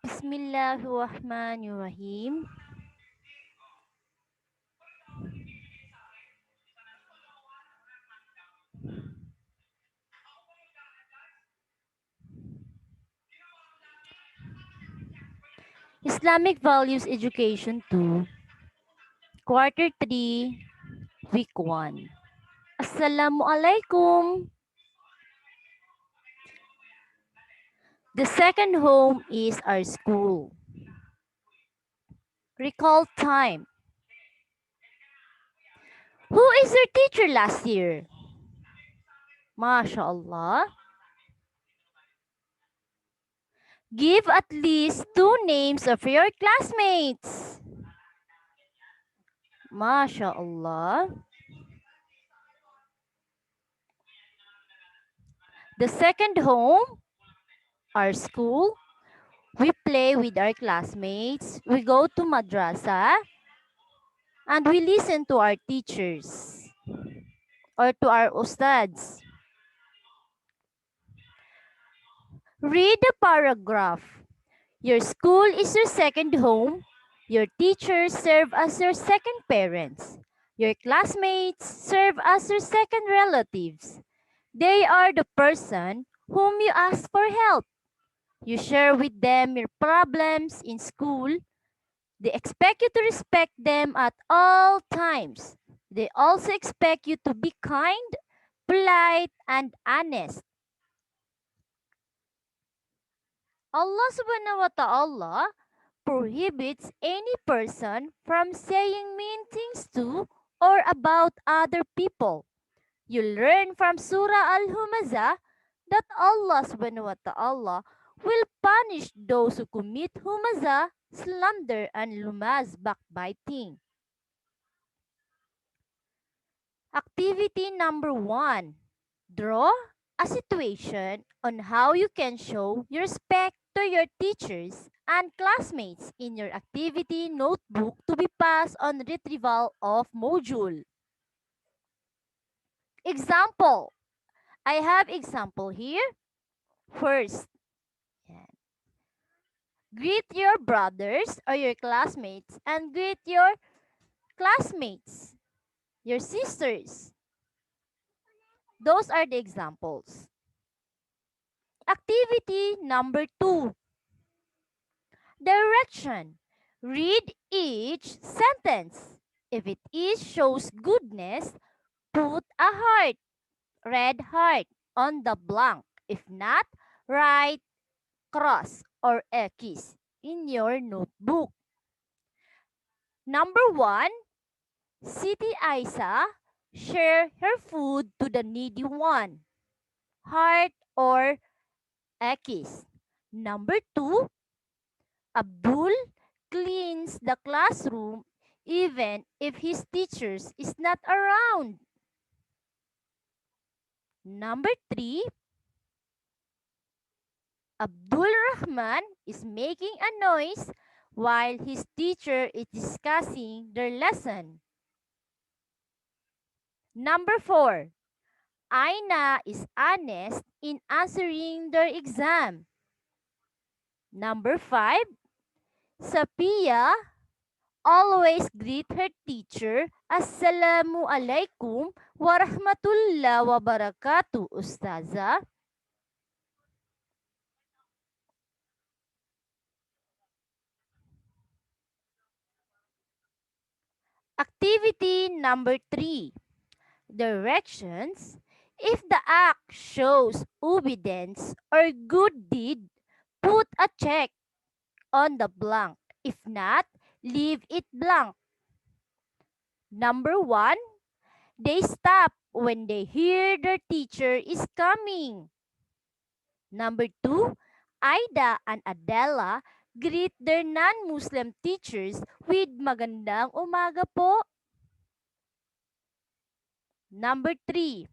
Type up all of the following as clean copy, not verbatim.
Bismillahirrahmanirrahim. Islamic Values Education 2, Quarter 3, Week 1. Assalamualaikum. The second home is our school. Recall time. Who is your teacher last year? MashaAllah. Give at least 2 names of your classmates. MashaAllah. The second home, our school. We play with our classmates. We go to madrasa. And we listen to our teachers or to our ustads. Read the paragraph. Your school is your second home. Your teachers serve as your second parents. Your classmates serve as your second relatives. They are the person whom you ask for help. You share with them your problems in school. They expect you to respect them at all times. They also expect you to be kind, polite, and honest. Allah subhanahu wa ta'ala prohibits any person from saying mean things to or about other people. You learn from Surah Al-Humazah that Allah subhanahu wa ta'ala will punish those who commit humazah, slander, and lumaz, backbiting. Activity number 1. Draw a situation on how you can show your respect to your teachers and classmates in your activity notebook to be passed on retrieval of module. Example. I have example here. First, greet your brothers or your classmates and greet your classmates, your sisters. Those are the examples. Activity number 2. Direction. Read each sentence. If it is shows goodness, put a heart, red heart, on the blank. If not, write cross or X in your notebook. Number 1, Siti Aisa share her food to the needy one. Heart or X. Number 2, Abdul cleans the classroom even if his teachers is not around. Number 3, Abdul Rahman is making a noise while his teacher is discussing their lesson. Number 4, Aina is honest in answering their exam. Number 5, Safiya always greet her teacher, Assalamu alaikum wa rahmatullah wa barakatuh, Ustaza. Activity number 3. Directions. If the act shows obedience or good deed, put a check on the blank. If not, leave it blank. Number 1. They stop when they hear their teacher is coming. Number 2. Aida and Adela greet their non-Muslim teachers with magandang umaga po. Number 3.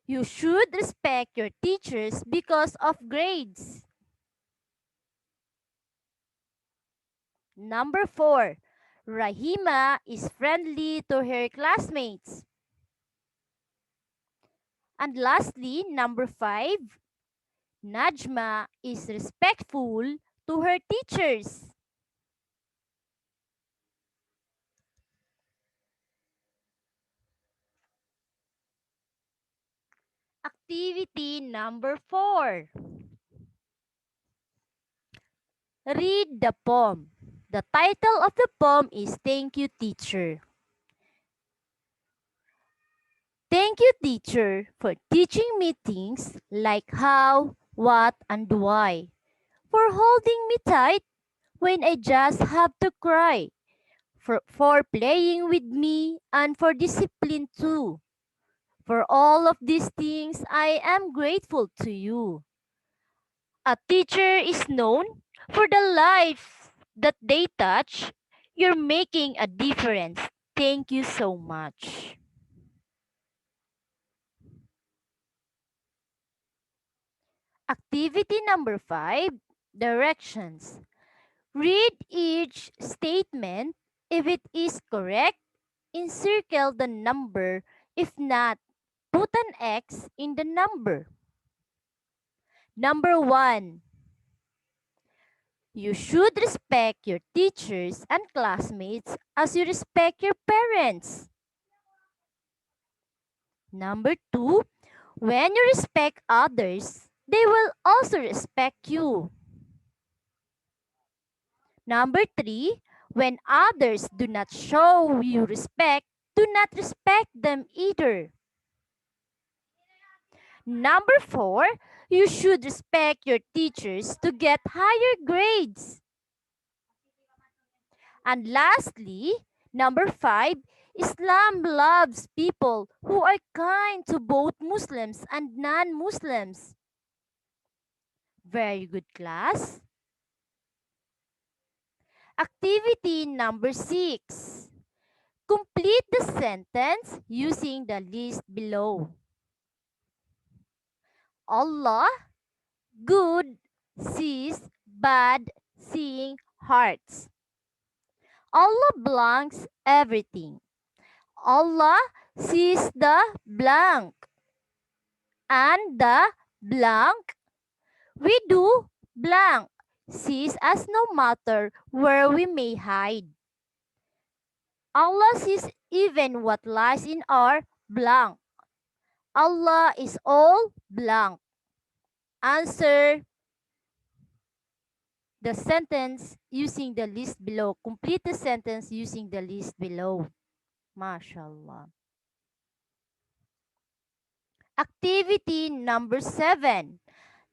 You should respect your teachers because of grades. Number 4. Rahima is friendly to her classmates. And lastly, number 5. Najma is respectful to her teachers. Activity number 4. Read the poem. The title of the poem is Thank You, Teacher. Thank you, teacher, for teaching me things like how, what, and why. For holding me tight when I just have to cry. For playing with me and for discipline too. For all of these things, I am grateful to you. A teacher is known for the life that they touch. You're making a difference. Thank you so much. Activity number 5, directions. Read each statement. If it is correct, encircle the number. If not, put an X in the number. Number 1, you should respect your teachers and classmates as you respect your parents. Number 2, when you respect others, they will also respect you. Number 3, when others do not show you respect, do not respect them either. Number 4, you should respect your teachers to get higher grades. And lastly, number 5, Islam loves people who are kind to both Muslims and non-Muslims. Very good, class. Activity number 6. Complete the sentence using the list below. Allah, good, sees, bad, seeing, hearts. Allah blanks everything. Allah sees the blank. And the blank, we do blank, sees us no matter where we may hide. Allah sees even what lies in our blank. Allah is all blank. Answer the sentence using the list below. Complete the sentence using the list below. MashaAllah. Activity number 7.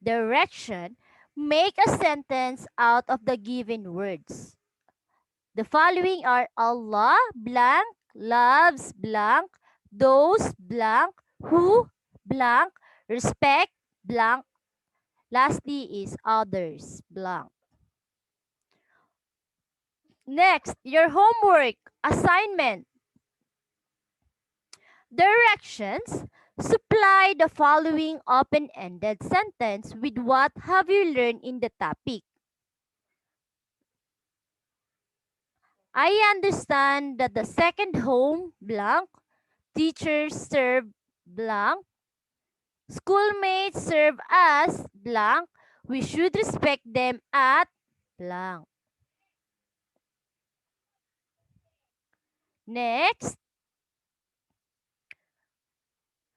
Direction. Make a sentence out of the given words. The following are Allah blank, loves blank, those blank, who blank, respect blank. Lastly is others blank. Next, your homework assignment. Directions. Supply the following open-ended sentence with what have you learned in the topic. I understand that the second home blank, teachers serve blank, schoolmates serve as blank, we should respect them at blank. Next,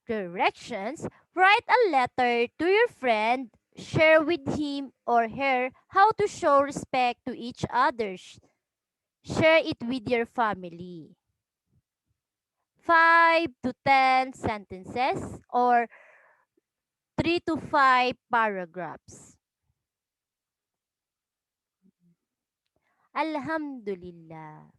directions. Write a letter to your friend. Share with him or her how to show respect to each other. Share it with your family. 5 to 10 sentences or 3 to 5 paragraphs. Alhamdulillah.